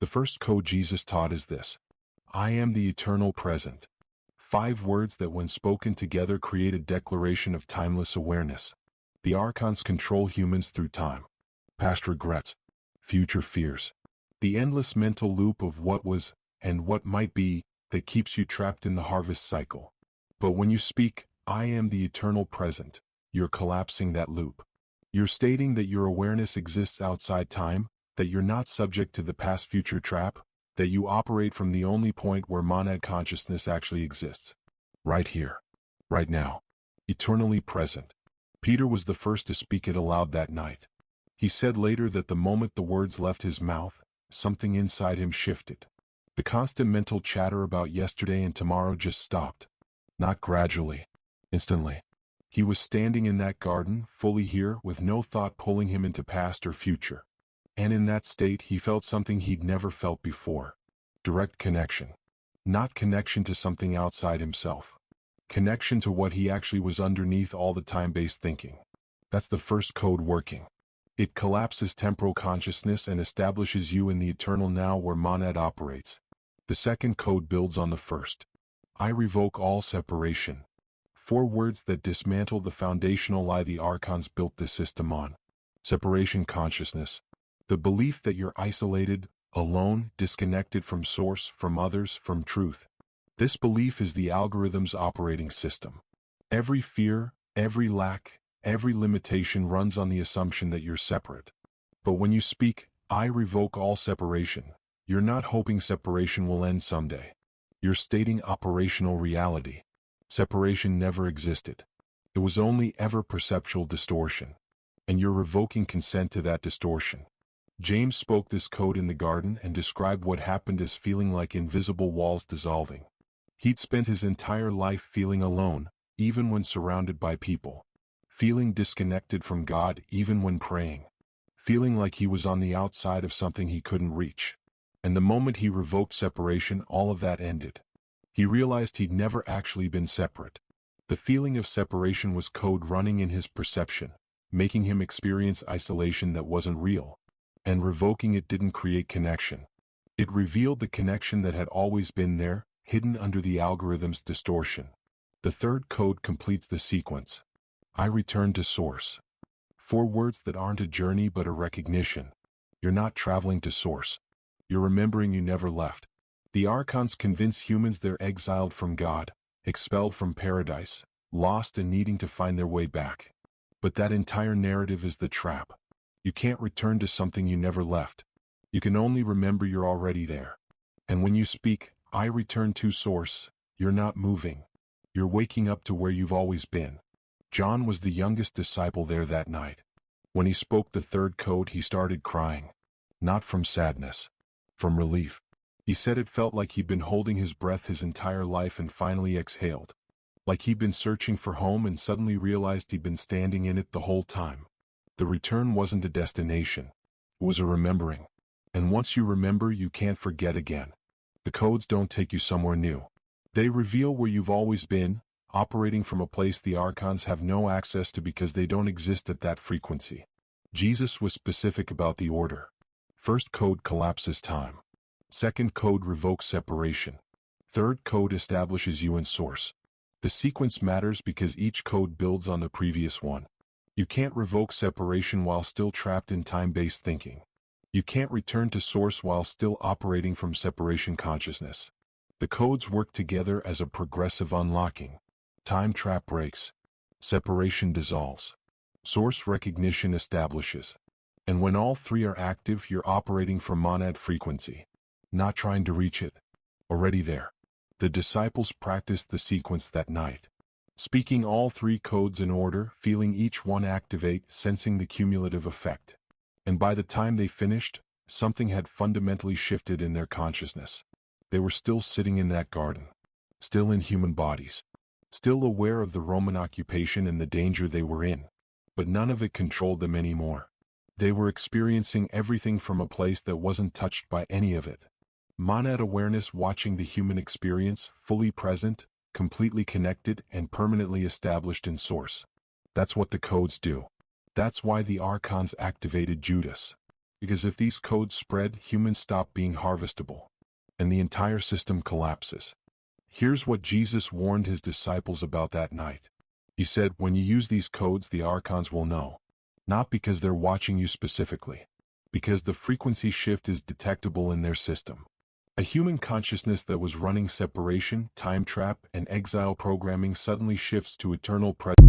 The first code Jesus taught is this: I am the eternal present. 5 words that when spoken together create a declaration of timeless awareness. The archons control humans through time, past regrets, future fears, the endless mental loop of what was and what might be that keeps you trapped in the harvest cycle. But when you speak, I am the eternal present, you're collapsing that loop. You're stating that your awareness exists outside time, that you're not subject to the past-future trap, that you operate from the only point where monad consciousness actually exists. Right here. Right now. Eternally present. Peter was the first to speak it aloud that night. He said later that the moment the words left his mouth, something inside him shifted. The constant mental chatter about yesterday and tomorrow just stopped. Not gradually. Instantly. He was standing in that garden, fully here, with no thought pulling him into past or future. And in that state he felt something he'd never felt before. Direct connection. Not connection to something outside himself. Connection to what he actually was underneath all the time-based thinking. That's the first code working. It collapses temporal consciousness and establishes you in the eternal now where monad operates. The second code builds on the first. I revoke all separation. 4 words that dismantle the foundational lie the archons built this system on. Separation consciousness. The belief that you're isolated, alone, disconnected from source, from others, from truth. This belief is the algorithm's operating system. Every fear, every lack, every limitation runs on the assumption that you're separate. But when you speak, I revoke all separation, you're not hoping separation will end someday. You're stating operational reality. Separation never existed. It was only ever perceptual distortion. And you're revoking consent to that distortion. James spoke this code in the garden and described what happened as feeling like invisible walls dissolving. He'd spent his entire life feeling alone, even when surrounded by people. Feeling disconnected from God even when praying. Feeling like he was on the outside of something he couldn't reach. And the moment he revoked separation, all of that ended. He realized he'd never actually been separate. The feeling of separation was code running in his perception, making him experience isolation that wasn't real. And revoking it didn't create connection. It revealed the connection that had always been there, hidden under the algorithm's distortion. The third code completes the sequence. I return to source. 4 words that aren't a journey but a recognition. You're not traveling to source. You're remembering you never left. The archons convince humans they're exiled from God, expelled from paradise, lost and needing to find their way back. But that entire narrative is the trap. You can't return to something you never left. You can only remember you're already there. And when you speak, I return to source, you're not moving. You're waking up to where you've always been. John was the youngest disciple there that night. When he spoke the third code, he started crying. Not from sadness. From relief. He said it felt like he'd been holding his breath his entire life and finally exhaled. Like he'd been searching for home and suddenly realized he'd been standing in it the whole time. The return wasn't a destination. It was a remembering. And once you remember, you can't forget again. The codes don't take you somewhere new. They reveal where you've always been, operating from a place the archons have no access to because they don't exist at that frequency. Jesus was specific about the order. First code collapses time. Second code revokes separation. Third code establishes you in source. The sequence matters because each code builds on the previous one. You can't revoke separation while still trapped in time-based thinking. You can't return to source while still operating from separation consciousness. The codes work together as a progressive unlocking. Time trap breaks. Separation dissolves. Source recognition establishes. And when all 3 are active, you're operating from monad frequency. Not trying to reach it. Already there. The disciples practiced the sequence that night. Speaking all 3 codes in order, feeling each one activate, sensing the cumulative effect. And by the time they finished, something had fundamentally shifted in their consciousness. They were still sitting in that garden. Still in human bodies. Still aware of the Roman occupation and the danger they were in. But none of it controlled them anymore. They were experiencing everything from a place that wasn't touched by any of it. Monad awareness watching the human experience, fully present, completely connected, and permanently established in source. That's what the codes do. That's why the archons activated Judas. Because if these codes spread, humans stop being harvestable, and the entire system collapses. Here's what Jesus warned his disciples about that night. He said, when you use these codes, the archons will know. Not because they're watching you specifically, because the frequency shift is detectable in their system. A human consciousness that was running separation, time trap, and exile programming suddenly shifts to eternal presence.